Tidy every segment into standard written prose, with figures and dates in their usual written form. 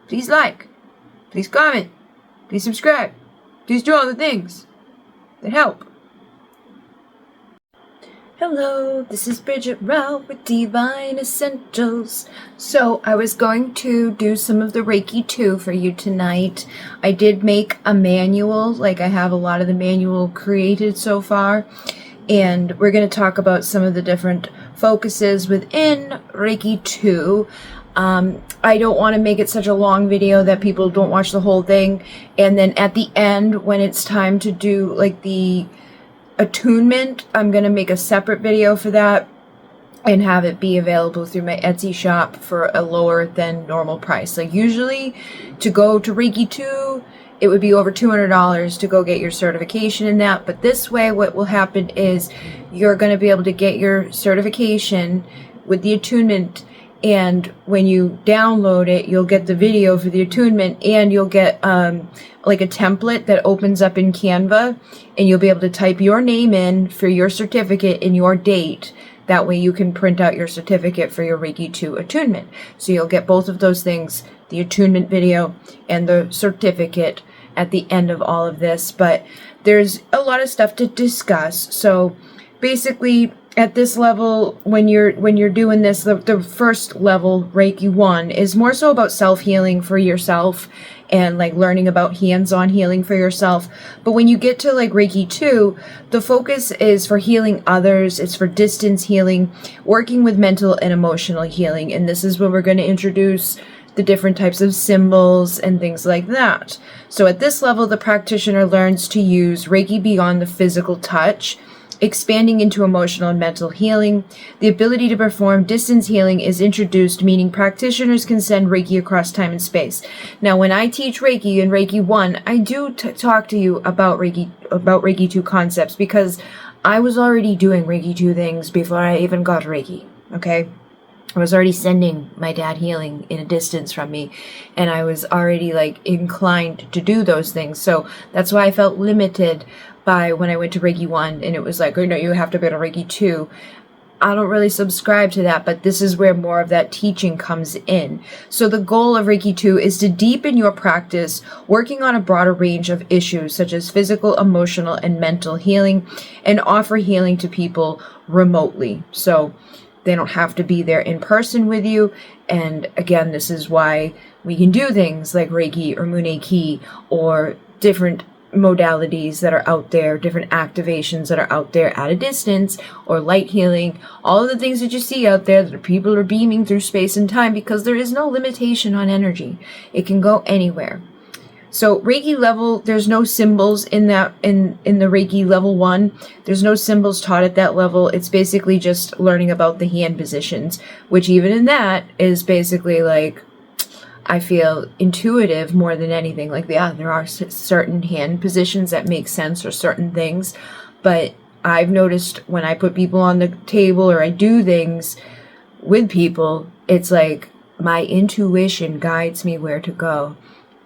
Please like. Please comment. Please subscribe. Please do all the things that help. Hello, this is Bridget with Divine Essentials. So I was going to do some of the Reiki 2 for you tonight. I did make a manual, like I have a lot of the manual created so far. And we're going to talk about some of the different focuses within Reiki 2. I don't want to make it such a long video that people don't watch the whole thing. And then at the end, when it's time to do like the attunement, I'm going to make a separate video for that and have it be available through my Etsy shop for a lower than normal price. Like usually to go to Reiki 2, it would be over $200 to go get your certification in that. But this way, what will happen is you're going to be able to get your certification with the attunement. And when you download it, you'll get the video for the attunement, and you'll get like a template that opens up in Canva, and you'll be able to type your name in for your certificate and your date. That way you can print out your certificate for your Reiki 2 attunement. So you'll get both of those things, the attunement video and the certificate, at the end of all of this. But there's a lot of stuff to discuss. So basically, at this level, when you're doing this, the first level, Reiki 1, is more so about self-healing for yourself and like learning about hands-on healing for yourself. But when you get to like Reiki 2, the focus is for healing others. It's for distance healing, working with mental and emotional healing. And this is where we're going to introduce the different types of symbols and things like that. So at this level, the practitioner learns to use Reiki beyond the physical touch, expanding into emotional and mental healing. The ability to perform distance healing is introduced, meaning practitioners can send Reiki across time and space. Now, when I teach Reiki in Reiki 1, I do talk to you about Reiki 2 concepts, because I was already doing Reiki 2 things before I even got Reiki, okay? I was already sending my dad healing in a distance from me, and I was already like inclined to do those things. So that's why I felt limited by when I went to Reiki 1, and it was like, oh no, you have to go to Reiki 2. I don't really subscribe to that, but this is where more of that teaching comes in. So the goal of Reiki 2 is to deepen your practice, working on a broader range of issues such as physical, emotional, and mental healing, and offer healing to people remotely. So they don't have to be there in person with you. And again, this is why we can do things like Reiki or Monika or different modalities that are out there, different activations that are out there at a distance, or light healing, all of the things that you see out there that people are beaming through space and time, because there is no limitation on energy. It can go anywhere. So Reiki level, there's no symbols in that, in the Reiki level 1. There's no symbols taught at that level. It's basically just learning about the hand positions, which even in that is basically like, I feel intuitive more than anything. Like, yeah, there are certain hand positions that make sense or certain things, but I've noticed when I put people on the table or I do things with people, it's like my intuition guides me where to go.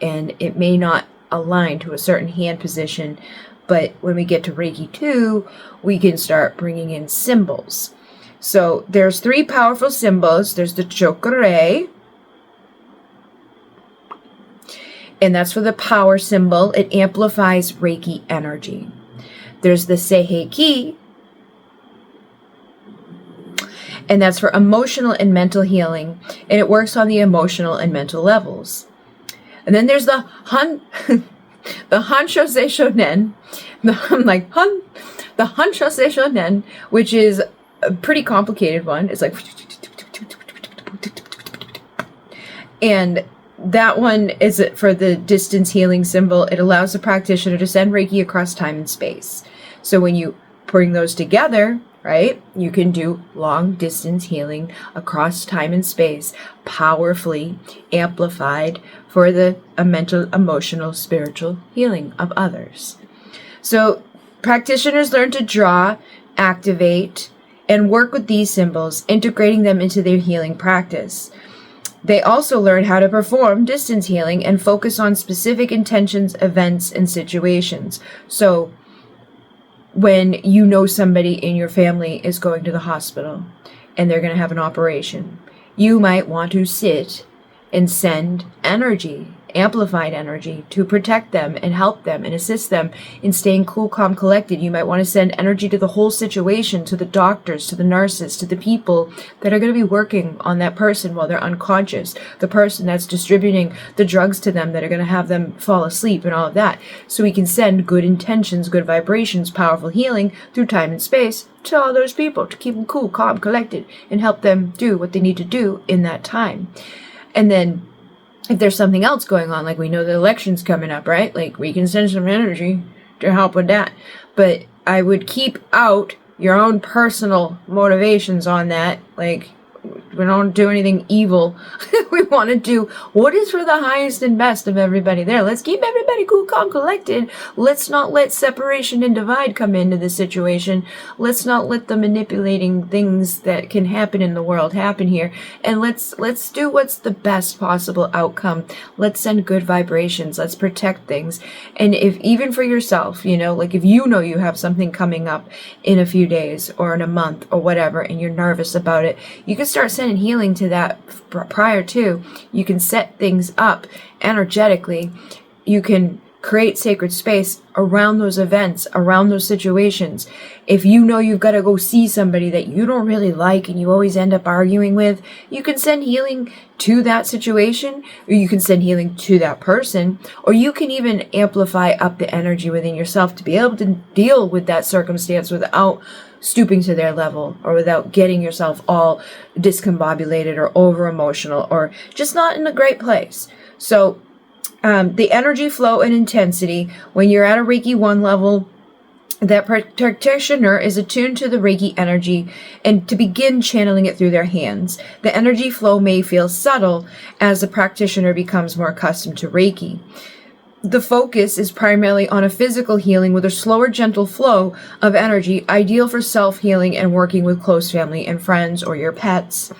And it may not align to a certain hand position, but when we get to Reiki 2, we can start bringing in symbols. So there's 3 powerful symbols. There's the chokure, and that's for the power symbol. It amplifies Reiki energy. There's the seiheki, and that's for emotional and mental healing, and it works on the emotional and mental levels. And then there's the the Hanshose Shonen, the Hanshose Shonen, which is a pretty complicated one. It's like, and that one is for the distance healing symbol. It allows the practitioner to send Reiki across time and space. So when you bring those together, right, you can do long distance healing across time and space, powerfully amplified for the mental, emotional, spiritual healing of others. So practitioners learn to draw, activate, and work with these symbols, integrating them into their healing practice. They also learn how to perform distance healing and focus on specific intentions, events, and situations. So when you know somebody in your family is going to the hospital and they're going to have an operation, you might want to sit and send energy, amplified energy, to protect them and help them and assist them in staying cool, calm, collected. You might want to send energy to the whole situation, to the doctors, to the nurses, to the people that are going to be working on that person while they're unconscious, the person that's distributing the drugs to them that are going to have them fall asleep and all of that. So we can send good intentions, good vibrations, powerful healing through time and space to all those people to keep them cool, calm, collected, and help them do what they need to do in that time. And then if there's something else going on, like we know the election's coming up, right? Like we can send some energy to help with that. But I would keep out your own personal motivations on that. Like, we don't do anything evil. We want to do what is for the highest and best of everybody there. Let's keep everybody cool, calm, collected. Let's not let separation and divide come into the situation. Let's not let the manipulating things that can happen in the world happen here. And let's do what's the best possible outcome. Let's send good vibrations. Let's protect things. And if even for yourself, you know, like if you know you have something coming up in a few days or in a month or whatever, and you're nervous about it, you can start sending healing to that prior to. You can set things up energetically. You can create sacred space around those events, around those situations. If you know you've got to go see somebody that you don't really like and you always end up arguing with, you can send healing to that situation, or you can send healing to that person, or you can even amplify up the energy within yourself to be able to deal with that circumstance without stooping to their level, or without getting yourself all discombobulated or over emotional or just not in a great place. So the energy flow and intensity, when you're at a Reiki 1 level, that practitioner is attuned to the Reiki energy and to begin channeling it through their hands. The energy flow may feel subtle as the practitioner becomes more accustomed to Reiki. The focus is primarily on a physical healing with a slower, gentle flow of energy, ideal for self-healing and working with close family and friends or your pets.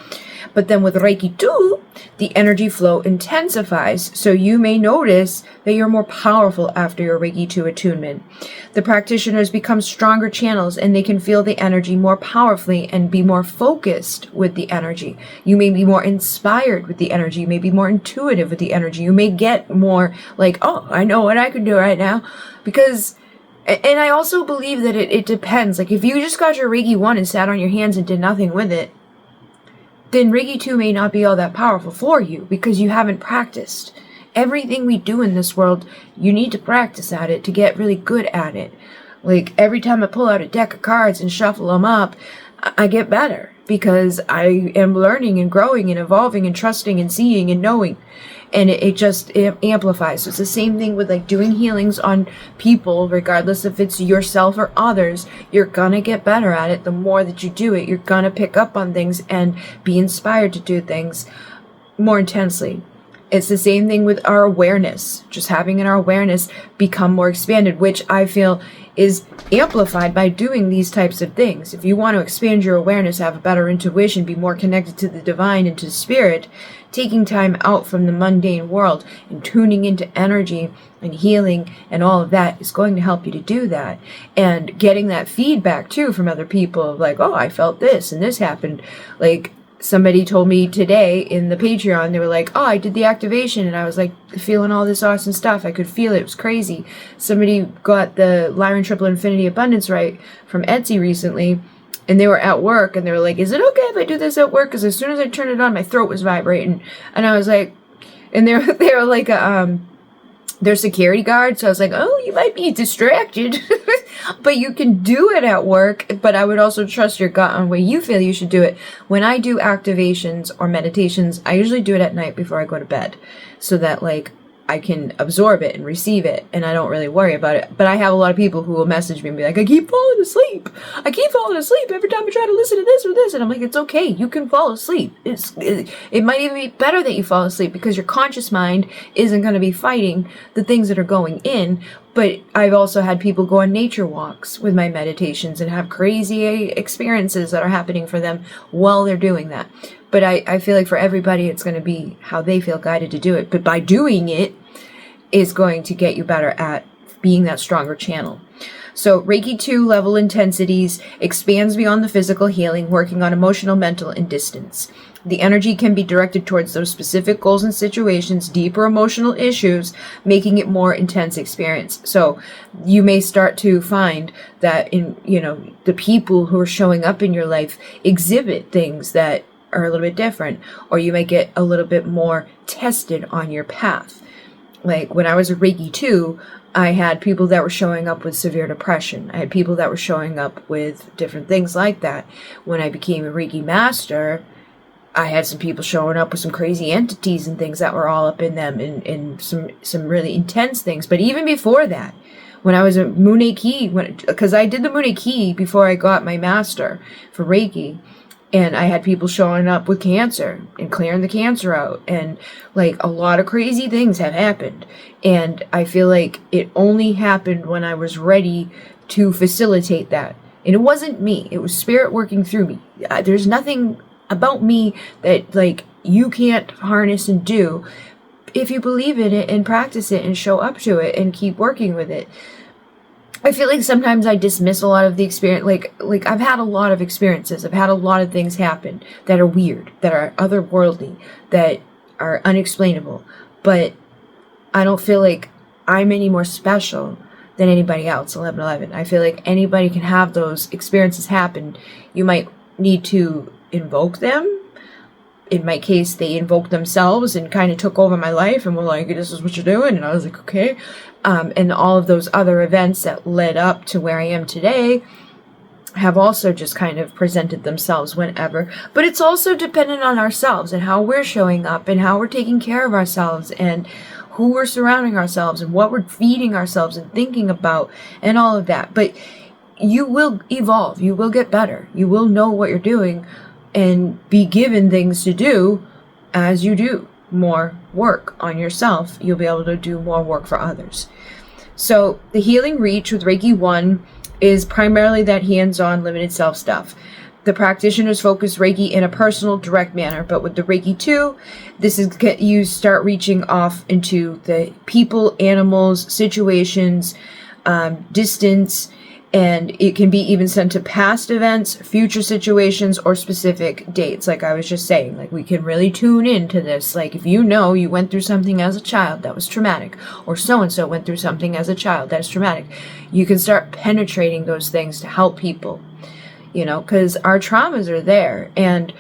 But then with Reiki 2, the energy flow intensifies, so you may notice that you're more powerful after your Reiki 2 attunement. The practitioners become stronger channels and they can feel the energy more powerfully and be more focused with the energy. You may be more inspired with the energy. You may be more intuitive with the energy. You may get more like, oh, I know what I can do right now. Because, and I also believe that it depends. Like if you just got your Reiki 1 and sat on your hands and did nothing with it, then Reiki 2 may not be all that powerful for you because you haven't practiced. Everything we do in this world, you need to practice at it to get really good at it. Like every time I pull out a deck of cards and shuffle them up, I get better because I am learning and growing and evolving and trusting and seeing and knowing. And it just amplifies. So it's the same thing with like doing healings on people, regardless if it's yourself or others. You're gonna get better at it the more that you do it. You're gonna pick up on things and be inspired to do things more intensely. It's the same thing with our awareness, just having our awareness become more expanded, which I feel is amplified by doing these types of things. If you want to expand your awareness, have a better intuition, be more connected to the divine and to spirit, taking time out from the mundane world and tuning into energy and healing and all of that is going to help you to do that. And getting that feedback too from other people of like, oh, I felt this and this happened. Like, somebody told me today in the Patreon, they were like, oh, I did the activation and I was like feeling all this awesome stuff. I could feel it. It was crazy. Somebody got the Lara Triple Infinity Abundance right from Etsy recently and they were at work and they were like, is it okay if I do this at work? Because as soon as I turned it on, my throat was vibrating. And I was like, and they were like their security guard. So I was like, oh, you might be distracted, but you can do it at work. But I would also trust your gut on where you feel you should do it. When I do activations or meditations, I usually do it at night before I go to bed so that like I can absorb it and receive it and I don't really worry about it. But I have a lot of people who will message me and be like, I keep falling asleep. I keep falling asleep every time I try to listen to this or this. And I'm like, it's okay. You can fall asleep. It might even be better that you fall asleep because your conscious mind isn't going to be fighting the things that are going in. But I've also had people go on nature walks with my meditations and have crazy experiences that are happening for them while they're doing that. But I feel like for everybody, it's going to be how they feel guided to do it. But by doing it is going to get you better at being that stronger channel. So Reiki 2 level intensities expands beyond the physical healing, working on emotional, mental, and distance. The energy can be directed towards those specific goals and situations, deeper emotional issues, making it more intense experience. So you may start to find that the people who are showing up in your life exhibit things that are a little bit different, or you may get a little bit more tested on your path. Like when I was a Reiki 2, I had people that were showing up with severe depression. I had people that were showing up with different things like that. When I became a Reiki master, I had some people showing up with some crazy entities and things that were all up in them, and some really intense things. But even before that, when I was a Monika, because I did the Monika before I got my master for Reiki, and I had people showing up with cancer and clearing the cancer out, and like a lot of crazy things have happened. And I feel like it only happened when I was ready to facilitate that. And it wasn't me. It was spirit working through me. There's nothing about me that like you can't harness and do if you believe in it and practice it and show up to it and keep working with it. I feel like sometimes I dismiss a lot of the experience. Like I've had a lot of experiences. I've had a lot of things happen that are weird, that are otherworldly, that are unexplainable. But I don't feel like I'm any more special than anybody else. 1111. I feel like anybody can have those experiences happen. You might need to invoke them. In my case, they invoked themselves and kind of took over my life and were like, this is what you're doing. And I was like, okay. And all of those other events that led up to where I am today have also just kind of presented themselves whenever. But it's also dependent on ourselves and how we're showing up and how we're taking care of ourselves and who we're surrounding ourselves and what we're feeding ourselves and thinking about and all of that. But you will evolve. You will get better. You will know what you're doing and be given things to do as you do more work on yourself. You'll be able to do more work for others. So the healing reach with Reiki 1 is primarily that hands-on limited self stuff. The practitioners focus Reiki in a personal, direct manner, but with the Reiki 2, this is you start reaching off into the people, animals, situations, distance, and it can be even sent to past events, future situations, or specific dates. Like I was just saying, like we can really tune into this. Like if you know you went through something as a child that was traumatic, or so-and-so went through something as a child that's traumatic, you can start penetrating those things to help people, because our traumas are there. And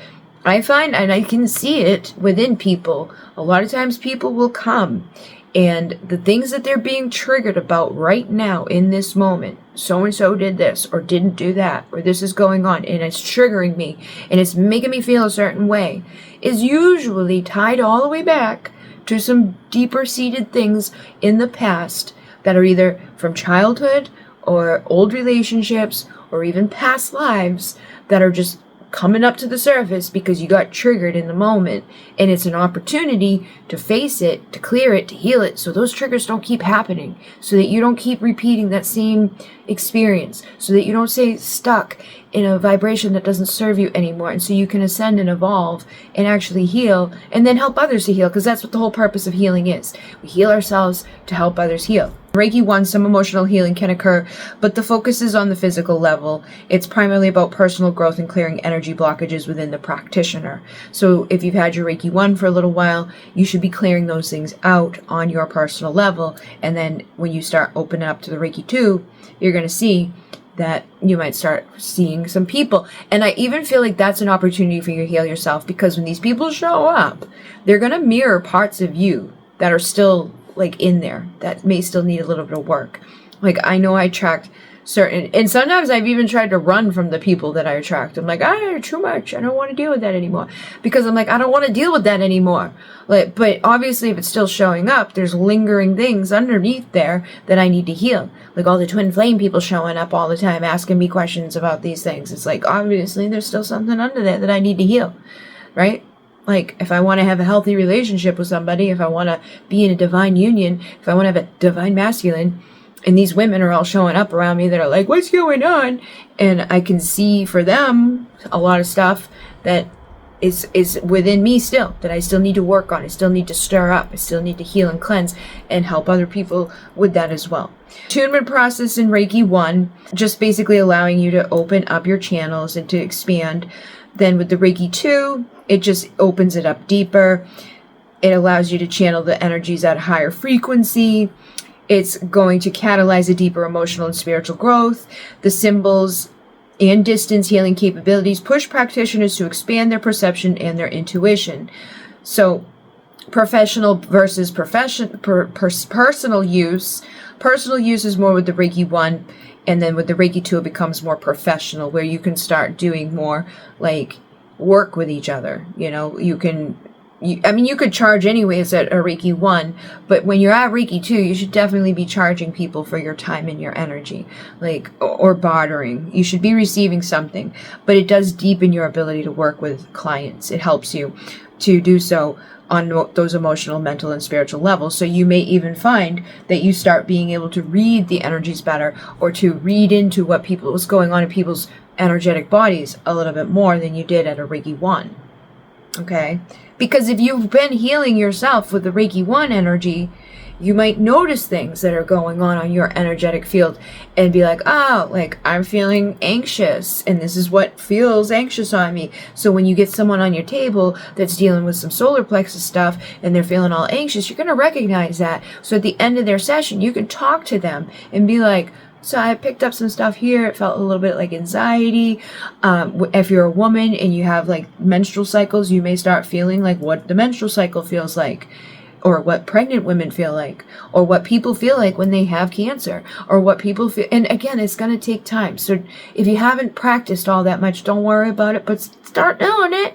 I find, and I can see it within people, a lot of times people will come and the things that they're being triggered about right now in this moment, so-and-so did this or didn't do that, or this is going on and it's triggering me and it's making me feel a certain way, is usually tied all the way back to some deeper seated things in the past that are either from childhood or old relationships or even past lives that are just coming up to the surface because you got triggered in the moment, and it's an opportunity to face it, to clear it, to heal it, so those triggers don't keep happening, so that you don't keep repeating that same experience, so that you don't stay stuck in a vibration that doesn't serve you anymore, and so you can ascend and evolve and actually heal and then help others to heal, because that's what the whole purpose of healing is. We heal ourselves to help others heal. Reiki 1, some emotional healing can occur, but the focus is on the physical level. It's primarily about personal growth and clearing energy blockages within the practitioner. So if you've had your Reiki 1 for a little while, you should be clearing those things out on your personal level. And then when you start opening up to the Reiki 2, you're going to see that you might start seeing some people. And I even feel like that's an opportunity for you to heal yourself, because when these people show up, they're going to mirror parts of you that are still like in there, that may still need a little bit of work. Like I know I attract certain, and sometimes I've even tried to run from the people that I attract. I'm like, too much. I don't want to deal with that anymore, because I'm like, I don't want to deal with that anymore. Like, but obviously if it's still showing up, there's lingering things underneath there that I need to heal. Like all the twin flame people showing up all the time, asking me questions about these things. It's like, obviously there's still something under there that I need to heal, right? Like, if I want to have a healthy relationship with somebody, if I want to be in a divine union, if I want to have a divine masculine, and these women are all showing up around me that are like, what's going on? And I can see for them a lot of stuff that is within me still, that I still need to work on. I still need to stir up. I still need to heal and cleanse and help other people with that as well. Attunement process in Reiki 1, just basically allowing you to open up your channels and to expand. Then with the Reiki 2, It just opens it up deeper. It allows you to channel the energies at a higher frequency. It's going to catalyze a deeper emotional and spiritual growth. The symbols and distance healing capabilities push practitioners to expand their perception and their intuition. So professional versus personal use. Personal use is more with the Reiki 1, and then with the Reiki 2 it becomes more professional, where you can start doing more like work with each other. You know, you could charge anyways at a Reiki 1, but when you're at Reiki 2, you should definitely be charging people for your time and your energy, like, or bartering. You should be receiving something, but it does deepen your ability to work with clients. It helps you to do so on those emotional, mental, and spiritual levels. So you may even find that you start being able to read the energies better, or to read into what's going on in people's energetic bodies a little bit more than you did at a Reiki 1. Okay? Because if you've been healing yourself with the Reiki 1 energy, you might notice things that are going on your energetic field and be like, oh, like I'm feeling anxious and this is what feels anxious on me. So when you get someone on your table that's dealing with some solar plexus stuff and they're feeling all anxious, you're going to recognize that. So at the end of their session, you can talk to them and be like, so I picked up some stuff here. It felt a little bit like anxiety. If you're a woman and you have like menstrual cycles, you may start feeling like what the menstrual cycle feels like, or what pregnant women feel like, or what people feel like when they have cancer, or what people feel. And again, it's going to take time. So if you haven't practiced all that much, don't worry about it, but start doing it.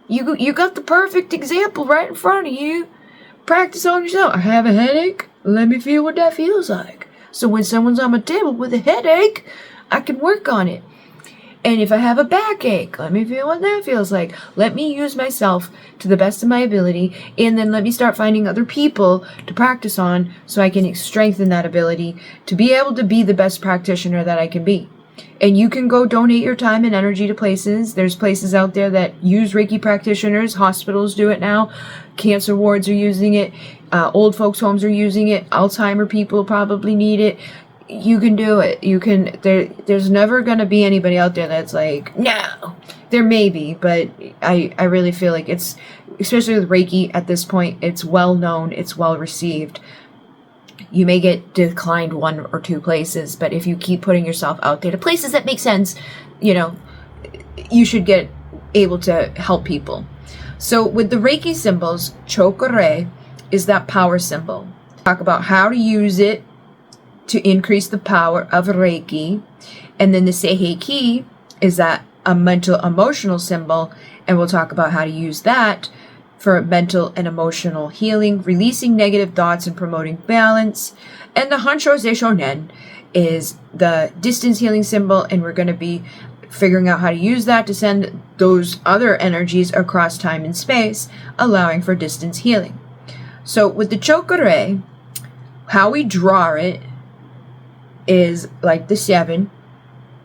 You got the perfect example right in front of you. Practice on yourself. I have a headache. Let me feel what that feels like. So when someone's on my table with a headache, I can work on it. And if I have a backache, let me feel what that feels like. Let me use myself to the best of my ability, and then let me start finding other people to practice on so I can strengthen that ability to be able to be the best practitioner that I can be. And you can go donate your time and energy to places. There's places out there that use Reiki practitioners. Hospitals do it now. Cancer wards are using it. Old folks' homes are using it. Alzheimer people probably need it. You can do it. You can. There's never going to be anybody out there that's like, no. There may be, but I really feel like it's, especially with Reiki at this point, it's well known, it's well received. You may get declined 1 or 2 places, but if you keep putting yourself out there to places that make sense, you know, you should get able to help people. So with the Reiki symbols, chokore is that power symbol. Talk about how to use it to increase the power of Reiki. And then the Seiheki is that a mental emotional symbol, and we'll talk about how to use that for mental and emotional healing, releasing negative thoughts and promoting balance. And the Hansho Seishonen is the distance healing symbol, and we're going to be figuring out how to use that to send those other energies across time and space, allowing for distance healing. So with the chokore, how we draw it is like the 7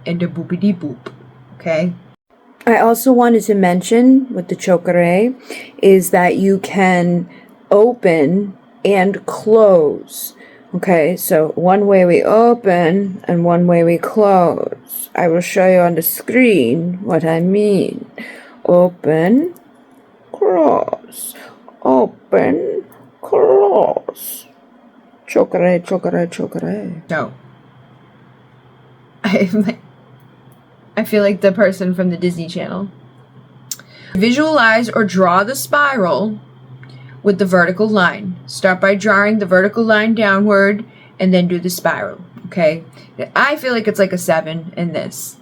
and the boopity boop. Okay. I also wanted to mention with the chokore is that you can open and close. Okay, so one way we open and one way we close. I will show you on the screen what I mean. Open, close. Open, close. Chokore, chokore, chokore. No. I feel like the person from the Disney Channel. Visualize or draw the spiral with the vertical line. Start by drawing the vertical line downward and then do the spiral. Okay? I feel like it's like a 7 in this.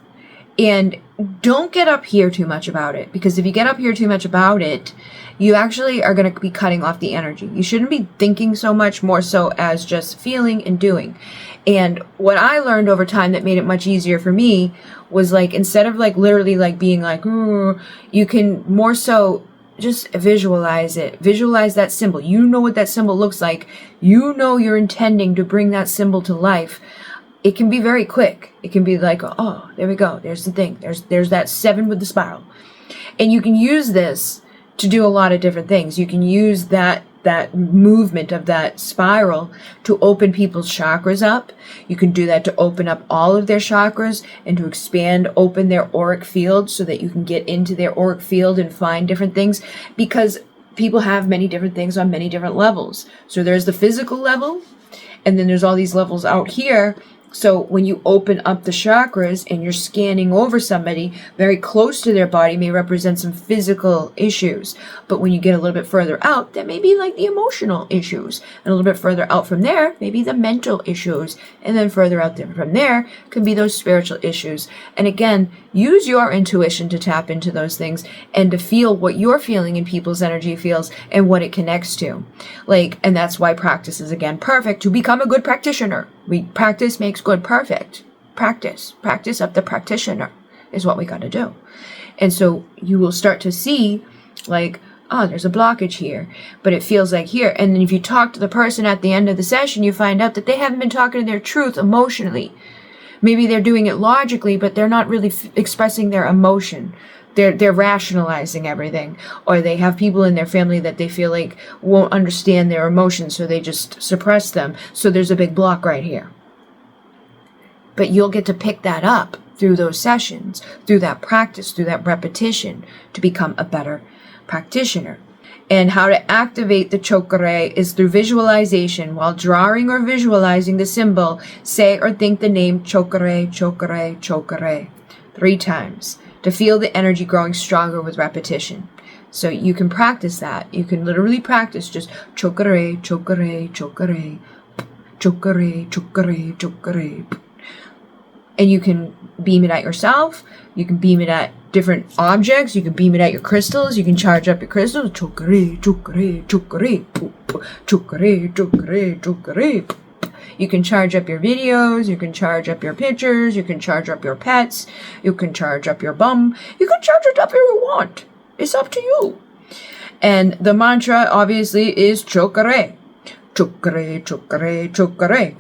And don't get up here too much about it, because if you get up here too much about it, you actually are going to be cutting off the energy. You shouldn't be thinking so much, more so as just feeling and doing. And what I learned over time that made it much easier for me was like, instead of like literally like being like, you can more so just visualize it. Visualize that symbol. You know what that symbol looks like. You know you're intending to bring that symbol to life. It can be very quick. It can be like, oh, there we go. There's the thing. There's that 7 with the spiral. And you can use this to do a lot of different things. You can use that that movement of that spiral to open people's chakras up. You can do that to open up all of their chakras and to expand, open their auric field so that you can get into their auric field and find different things, because people have many different things on many different levels. So there's the physical level, and then there's all these levels out here. So when you open up the chakras and you're scanning over somebody, very close to their body may represent some physical issues. But when you get a little bit further out, that may be like the emotional issues. And a little bit further out from there, maybe the mental issues. And then further out there from there could be those spiritual issues. And again, use your intuition to tap into those things and to feel what you're feeling in people's energy feels and what it connects to. And that's why practice is, again, perfect to become a good practitioner. Practice makes good perfect. Practice of the practitioner is what we got to do. And so you will start to see oh, there's a blockage here, but it feels like here. And then if you talk to the person at the end of the session, you find out that they haven't been talking to their truth emotionally. Maybe they're doing it logically, but they're not really expressing their emotion. They're rationalizing everything, or they have people in their family that they feel like won't understand their emotions, so they just suppress them. So there's a big block right here. But you'll get to pick that up through those sessions, through that practice, through that repetition, to become a better practitioner. And how to activate the chakra is through visualization. While drawing or visualizing the symbol, say or think the name chakra, chakra, chakra 3 times to feel the energy growing stronger with repetition. So you can practice that. You can literally practice just chakra, chakra, chakra, chakra, chakra, chakra. And you can beam it at yourself. You can beam it at different objects. You can beam it at your crystals. You can charge up your crystals. Chakra, chakra, chakra, chakra, chakra, chakra. You can charge up your videos. You can charge up your pictures. You can charge up your pets. You can charge up your bum. You can charge it up if you want. It's up to you. And the mantra obviously is chakra. Chakra, chakra, chakra.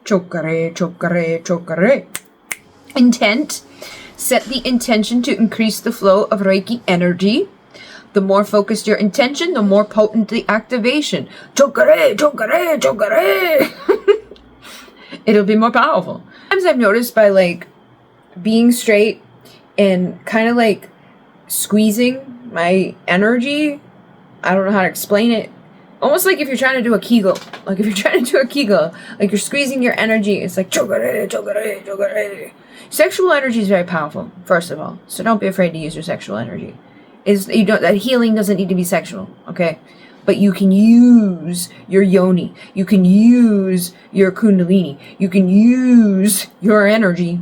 Chakra, chakra, chakra. Intent. Set the intention to increase the flow of Reiki energy. The more focused your intention, the more potent the activation. Chakra, chakra, chakra. It'll be more powerful. Sometimes I've noticed by being straight and kind of squeezing my energy. I don't know how to explain it. Almost like if you're trying to do a Kegel. If you're trying to do a Kegel, you're squeezing your energy. It's like chakra, chakra, chakra. Sexual energy is very powerful, first of all. So don't be afraid to use your sexual energy. That healing doesn't need to be sexual, okay? But you can use your yoni. You can use your kundalini. You can use your energy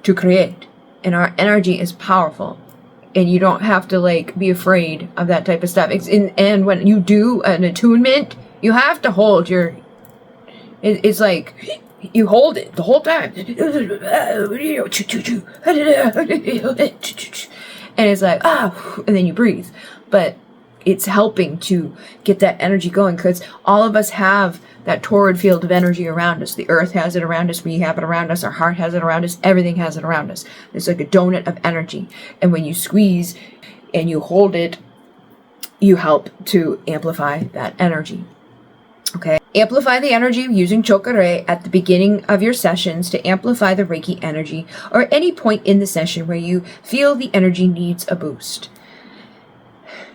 to create. And our energy is powerful. And you don't have to be afraid of that type of stuff. And when you do an attunement, you have to hold your. It's like you hold it the whole time, and it's like and then you breathe. But it's helping to get that energy going, because all of us have that torrid field of energy around us. The earth has it around us. We have it around us. Our heart has it around us. Everything has it around us. It's like a donut of energy. And when you squeeze and you hold it, you help to amplify that energy. Okay. Amplify the energy using chakra at the beginning of your sessions to amplify the Reiki energy, or at any point in the session where you feel the energy needs a boost.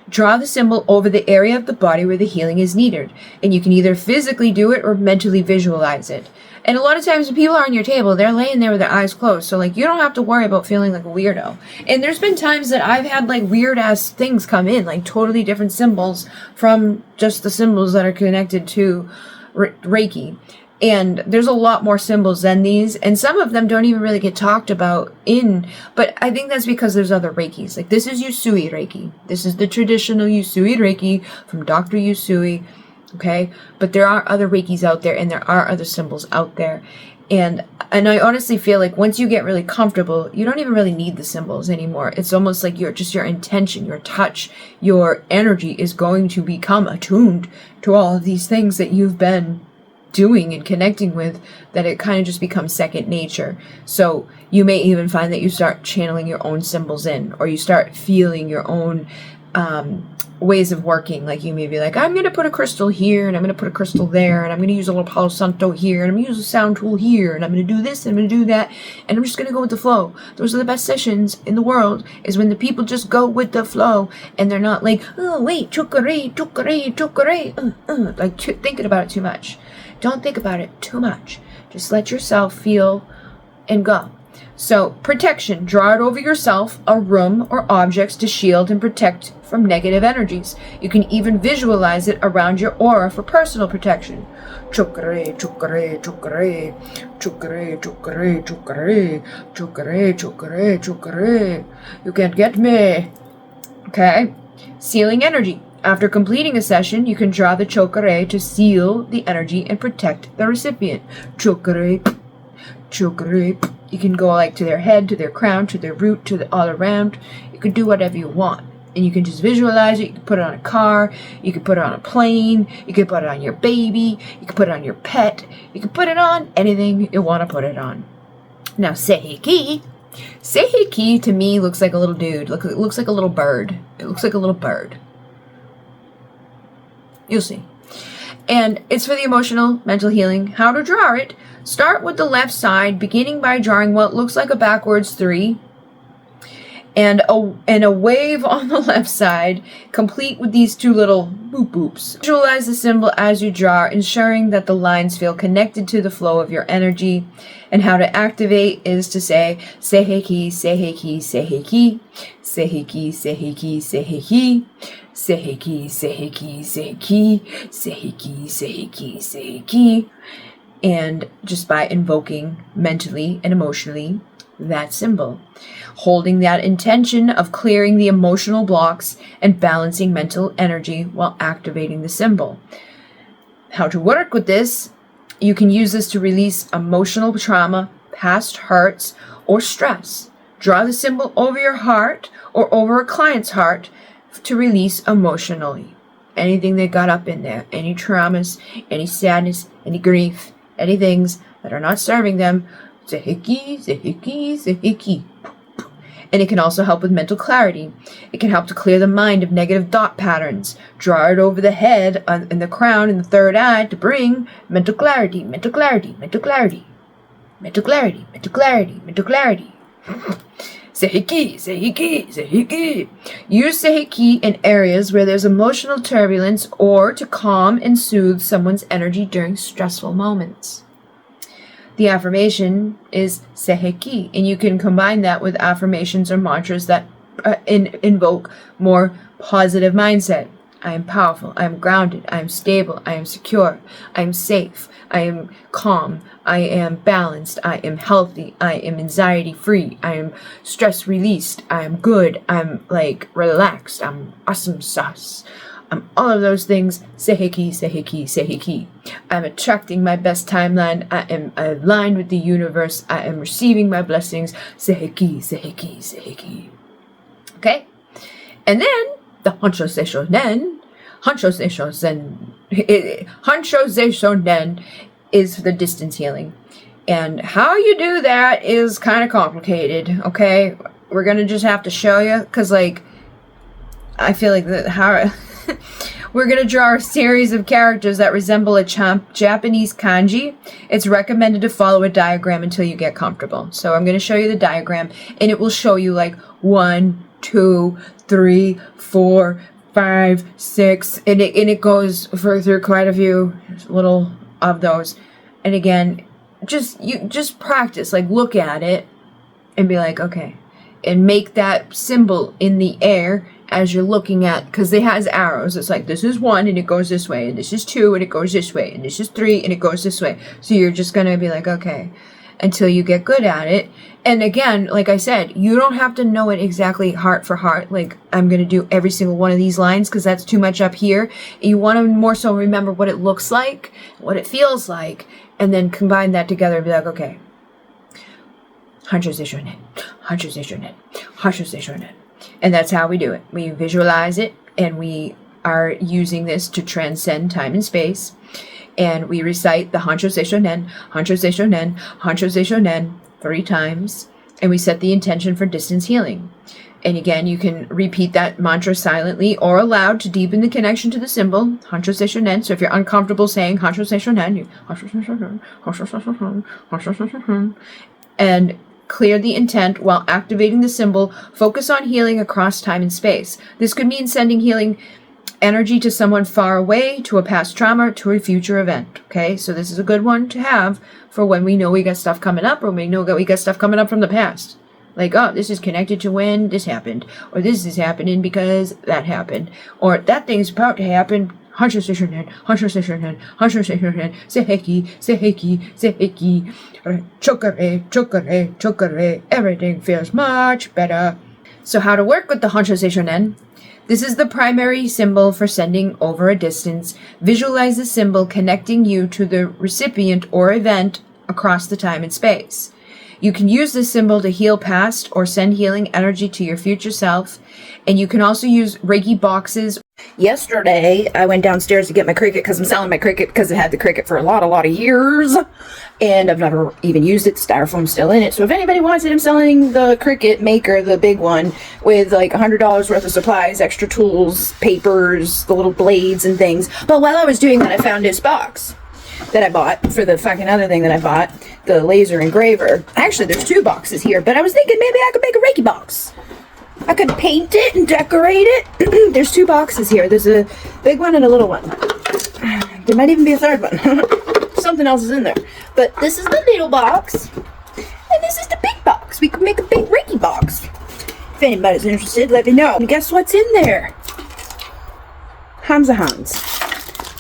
Draw the symbol over the area of the body where the healing is needed. And you can either physically do it or mentally visualize it. And a lot of times when people are on your table, they're laying there with their eyes closed. So you don't have to worry about feeling like a weirdo. And there's been times that I've had weird ass things come in, totally different symbols from just the symbols that are connected to Reiki. And there's a lot more symbols than these, and some of them don't even really get talked about but I think that's because there's other Reikis. This is Usui Reiki. This is the traditional Usui Reiki from Dr. Usui, okay? But there are other Reikis out there, and there are other symbols out there. And I honestly feel once you get really comfortable, you don't even really need the symbols anymore. It's almost like your intention, your touch, your energy is going to become attuned to all of these things that you've been doing and connecting with, that it kind of just becomes second nature. So you may even find that you start channeling your own symbols in, or you start feeling your own ways of working. Like you may be like, I'm going to put a crystal here, and I'm going to put a crystal there, and I'm going to use a little Palo Santo here, and I'm going to use a sound tool here, and I'm going to do this, and I'm going to do that, and I'm just going to go with the flow. Those are the best sessions in the world, is when the people just go with the flow, and they're not like, oh, wait, chokare, chokare, chokare, like thinking about it too much. Don't think about it too much. Just let yourself feel and go. So, protection. Draw it over yourself, a room, or objects to shield and protect from negative energies. You can even visualize it around your aura for personal protection. Chokare, chokare, chokare, chokare, chokare, chokare, chokare, chokare, chokare. You can't get me. Okay? Sealing energy. After completing a session, you can draw the chokare to seal the energy and protect the recipient. Chokare, chokare. You can go like to their head, to their crown, to their root, to the all around. You can do whatever you want. And you can just visualize it. You can put it on a car. You can put it on a plane. You can put it on your baby. You can put it on your pet. You can put it on anything you want to put it on. Now, Seiheki. Seiheki to me looks like a little dude. It looks like a little bird. It looks like a little bird. You'll see. And it's for the emotional, mental healing. How to draw it. Start with the left side, beginning by drawing what looks like a backwards 3. And a wave on the left side, complete with these 2 little boop boops. Visualize the symbol as you draw, ensuring that the lines feel connected to the flow of your energy. And how to activate is to say, Seiheki, Seiheki, Seiheki, Seiheki, Seiheki, Seiheki, Seiheki, Seiheki, Seiheki, Seiheki, Seiheki, Seiheki. And just by invoking mentally and emotionally that symbol, holding that intention of clearing the emotional blocks and balancing mental energy while activating the symbol. How to work with this: you can use this to release emotional trauma, past hurts, or stress. Draw the symbol over your heart or over a client's heart to release emotionally anything that got up in there, any traumas, any sadness, any grief, any things that are not serving them. Seiheki, Seiheki, Seiheki. And it can also help with mental clarity. It can help to clear the mind of negative thought patterns. Draw it over the head and the crown and the third eye to bring mental clarity, mental clarity, mental clarity, mental clarity, mental clarity, mental clarity. Seiheki, Seiheki, Seiheki. Use Seiheki in areas where there's emotional turbulence or to calm and soothe someone's energy during stressful moments. The affirmation is Seiheki, and you can combine that with affirmations or mantras that invoke more positive mindset. I am powerful, I am grounded, I am stable, I am secure, I am safe, I am calm, I am balanced, I am healthy, I am anxiety free, I am stress released, I am good, I'm like relaxed, I'm awesome sauce. I'm all of those things. Seiheki, Seiheki, Seiheki. I'm attracting my best timeline. I am aligned with the universe. I am receiving my blessings. Seiheki, Seiheki, Seiheki. Okay? And then the Hansho Seisho Nen. Hansho Seisho Zen. Hansho Seisho Nen is for the distance healing. And how you do that is kind of complicated. Okay? We're going to just have to show you. Because, like, I feel like we're going to draw a series of characters that resemble a Japanese kanji. It's recommended to follow a diagram until you get comfortable. So I'm going to show you the diagram, and it will show you like 1, 2, 3, 4, 5, 6, and it goes through quite a few little of those. And again, just practice, like look at it and be like, okay, and make that symbol in the air as you're looking at, because it has arrows. It's like, this is 1 and it goes this way, and this is 2 and it goes this way, and this is 3 and it goes this way. So you're just going to be like, okay, until you get good at it. And again, like I said, you don't have to know it exactly heart for heart. Like I'm going to do every single one of these lines because that's too much up here. You want to more so remember what it looks like, what it feels like, and then combine that together and be like, okay, Hansho Seisho Nen, Hansho Seisho Nen, Hansho Seisho Nen. And that's how we do it. We visualize it, and we are using this to transcend time and space. And we recite the Hansho Seisho Nen, Hansho Seisho Nen, Hansho Seisho Nen 3 times. And we set the intention for distance healing. And again, you can repeat that mantra silently or aloud to deepen the connection to the symbol, Hancho Se Shonen. So if you're uncomfortable saying Hancho Se Shonen, you Hancho Se Shonen, Hancho Se Shonen, Hancho Se Shonen, and clear the intent while activating the symbol. Focus on healing across time and space. This could mean sending healing energy to someone far away, to a past trauma, to a future event. Okay, so this is a good one to have for when we know we got stuff coming up, or we know that we got stuff coming up from the past. Like, oh, this is connected to when this happened, or this is happening because that happened, or that thing's about to happen. Hancho Se Shonen, Hancho Se Shonen, Hancho Se Shonen, Seiheki, Seiheki, Seiheki, Chokare, Chokare, Chokare. Everything feels much better. So how to work with the Hancho Se Shonen? This is the primary symbol for sending over a distance. Visualize the symbol connecting you to the recipient or event across the time and space. You can use this symbol to heal past or send healing energy to your future self. And you can also use Reiki boxes. Yesterday, I went downstairs to get my Cricut because I'm selling my Cricut because I had the Cricut for a lot of years. And I've never even used it. Styrofoam's still in it. So if anybody wants it, I'm selling the Cricut Maker, the big one, with like $100 worth of supplies, extra tools, papers, the little blades and things. But while I was doing that, I found this box that I bought for the fucking other thing that I bought, the laser engraver. Actually, there's 2 boxes here, but I was thinking maybe I could make a Reiki box. I could paint it and decorate it. There's 2 boxes here. There's a big one and a little one. There might even be a third one. Something else is in there. But this is the little box, and this is the big box. We could make a big Reiki box. If anybody's interested, let me know. And guess what's in there? Hamza Hans.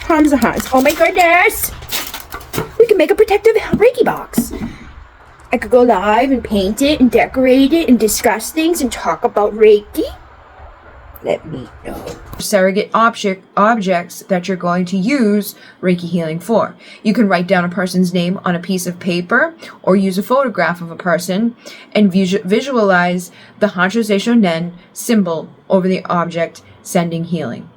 Hamza Hans. Oh my goodness! We can make a protective Reiki box. I could go live and paint it and decorate it and discuss things and talk about Reiki. Let me know. Surrogate objects that you're going to use Reiki healing for. You can write down a person's name on a piece of paper or use a photograph of a person and visualize the Hancho Se Shonen symbol over the object, sending healing.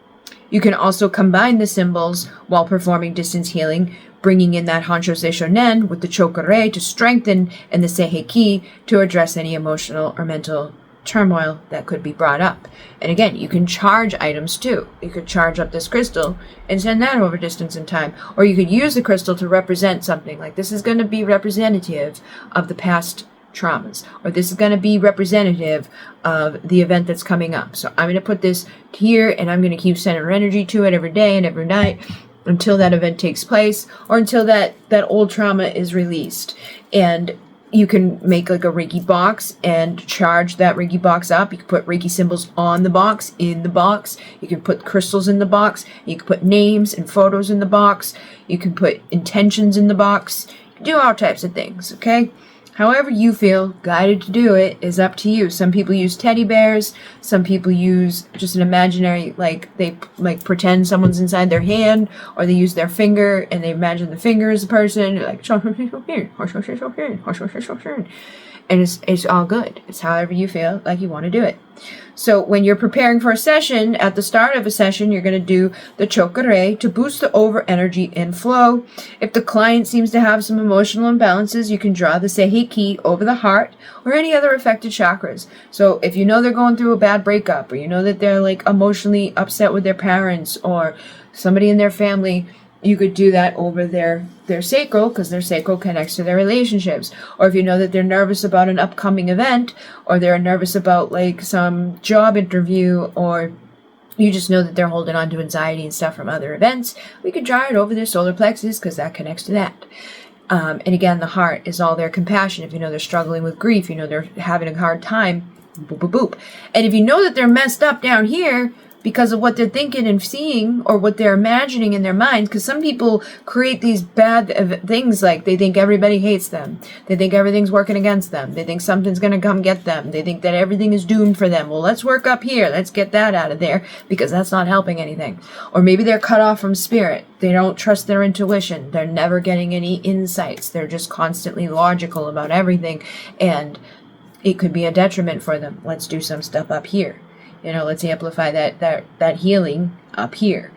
You can also combine the symbols while performing distance healing, bringing in that Hancho Se Shonen with the Chokare to strengthen and the Seiheki to address any emotional or mental turmoil that could be brought up. And again, you can charge items too. You could charge up this crystal and send that over distance and time. Or you could use the crystal to represent something. Like this is going to be representative of the past traumas. Or this is going to be representative of the event that's coming up. So I'm going to put this here and I'm going to keep sending energy to it every day and every night until that event takes place or until that old trauma is released. And you can make like a Reiki box and charge that Reiki box up. You can put Reiki symbols on the box, in the box. You can put crystals in the box. You can put names and photos in the box. You can put intentions in the box. You can do all types of things, okay? However you feel guided to do it is up to you. Some people use teddy bears. Some people use just an imaginary, like they like pretend someone's inside their hand, or they use their finger and they imagine the finger is the person. Like, and it's all good. It's however you feel like you want to do it. So when you're preparing for a session, at the start of a session, you're going to do the chokare to boost the over energy and flow. If the client seems to have some emotional imbalances, you can draw the seiheki over the heart or any other affected chakras. So if you know they're going through a bad breakup, or you know that they're like emotionally upset with their parents or somebody in their family, you could do that over their sacral, because their sacral connects to their relationships. Or if you know that they're nervous about an upcoming event, or they're nervous about like some job interview, or you just know that they're holding on to anxiety and stuff from other events, we could draw it over their solar plexus because that connects to that. And again, the heart is all their compassion. If you know they're struggling with grief, you know they're having a hard time, boop, boop, boop. And if you know that they're messed up down here, because of what they're thinking and seeing or what they're imagining in their minds, because some people create these bad things, like they think everybody hates them. They think everything's working against them. They think something's going to come get them. They think that everything is doomed for them. Well, let's work up here. Let's get that out of there because that's not helping anything. Or maybe they're cut off from spirit. They don't trust their intuition. They're never getting any insights. They're just constantly logical about everything, and it could be a detriment for them. Let's do some stuff up here. You know, let's amplify that healing up here.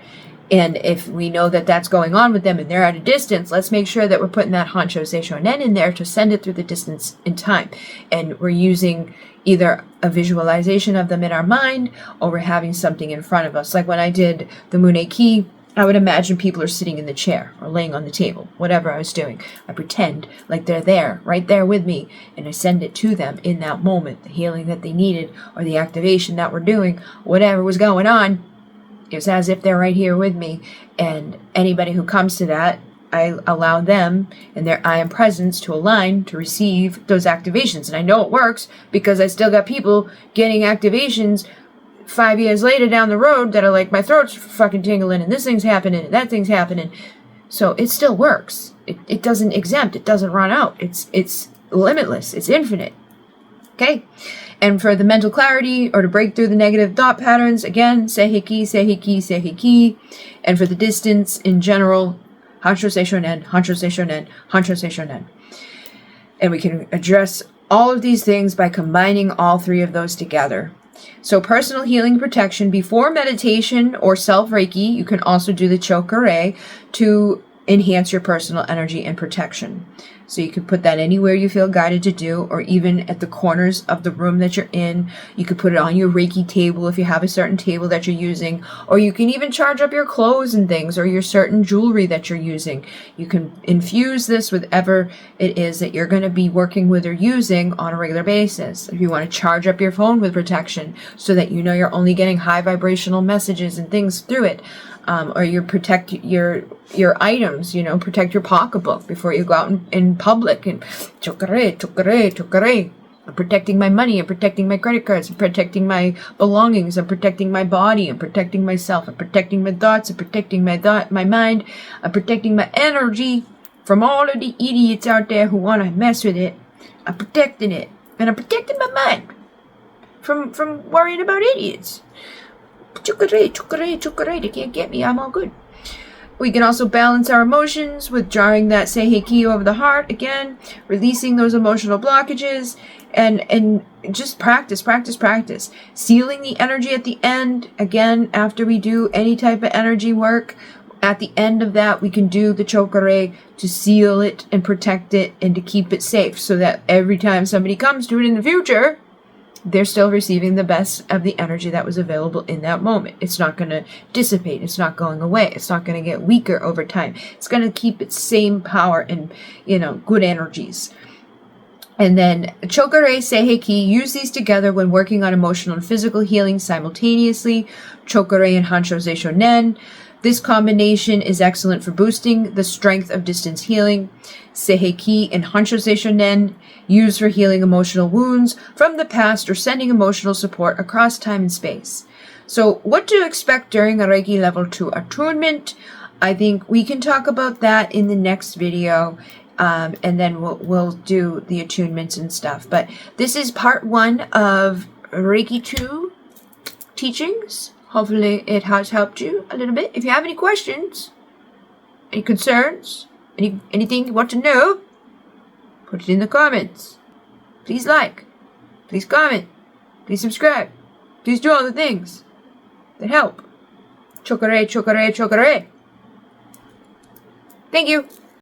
And if we know that that's going on with them and they're at a distance, let's make sure that we're putting that Hansho Seisho Nen in there to send it through the distance in time. And we're using either a visualization of them in our mind, or we're having something in front of us. Like when I did the Muneki, I would imagine people are sitting in the chair or laying on the table, whatever I was doing. I pretend like they're there, right there with me, and I send it to them in that moment, the healing that they needed or the activation that we're doing, whatever was going on. It's as if they're right here with me, and anybody who comes to that, I allow them and their I am presence to align to receive those activations. And I know it works because I still got people getting activations 5 years later down the road that are like, my throat's fucking tingling and this thing's happening and that thing's happening. So it still works. It doesn't exempt. It doesn't run out. It's limitless. It's infinite. Okay? And for the mental clarity or to break through the negative thought patterns, again, Seiheki, Seiheki, Seiheki. And for the distance in general, Hansho Seisho Nen, Hansho Seisho Nen, Hansho Seisho Nen. And we can address all of these things by combining all three of those together. So personal healing protection before meditation or self-Reiki, you can also do the Chokure to enhance your personal energy and protection. So you can put that anywhere you feel guided to do, or even at the corners of the room that you're in. You could put it on your Reiki table if you have a certain table that you're using, or you can even charge up your clothes and things, or your certain jewelry that you're using. You can infuse this with whatever it is that you're going to be working with or using on a regular basis. If you want to charge up your phone with protection so that you know you're only getting high vibrational messages and things through it. Or you protect your items, protect your pocketbook before you go out in public and chokare. I'm protecting my money, I'm protecting my credit cards, I'm protecting my belongings, I'm protecting my body, I'm protecting myself, I'm protecting my thoughts, I'm protecting my mind, I'm protecting my energy from all of the idiots out there who want to mess with it. I'm protecting it, and I'm protecting my mind from worrying about idiots. Chukare, they can't get me, I'm all good. We can also balance our emotions with jarring that Seiheki over the heart, again, releasing those emotional blockages, and just practice. Sealing the energy at the end, again, after we do any type of energy work, at the end of that, we can do the Chokare to seal it and protect it and to keep it safe so that every time somebody comes to it in the future, they're still receiving the best of the energy that was available in that moment. It's not going to dissipate. It's not going away. It's not going to get weaker over time. It's going to keep its same power and, good energies. And then Chokare, Seiheki, use these together when working on emotional and physical healing simultaneously. Chokare and Hansho Seisho Nen. This combination is excellent for boosting the strength of distance healing. Seiheki and Hansho Seisho Nen, used for healing emotional wounds from the past or sending emotional support across time and space. So what to expect during a Reiki Level 2 attunement? I think we can talk about that in the next video, and then we'll do the attunements and stuff. But this is part 1 of Reiki 2 teachings. Hopefully it has helped you a little bit. If you have any questions, any concerns, anything you want to know, put it in the comments. Please like, please comment, please subscribe, please do all the things that help. Chokare. Thank you.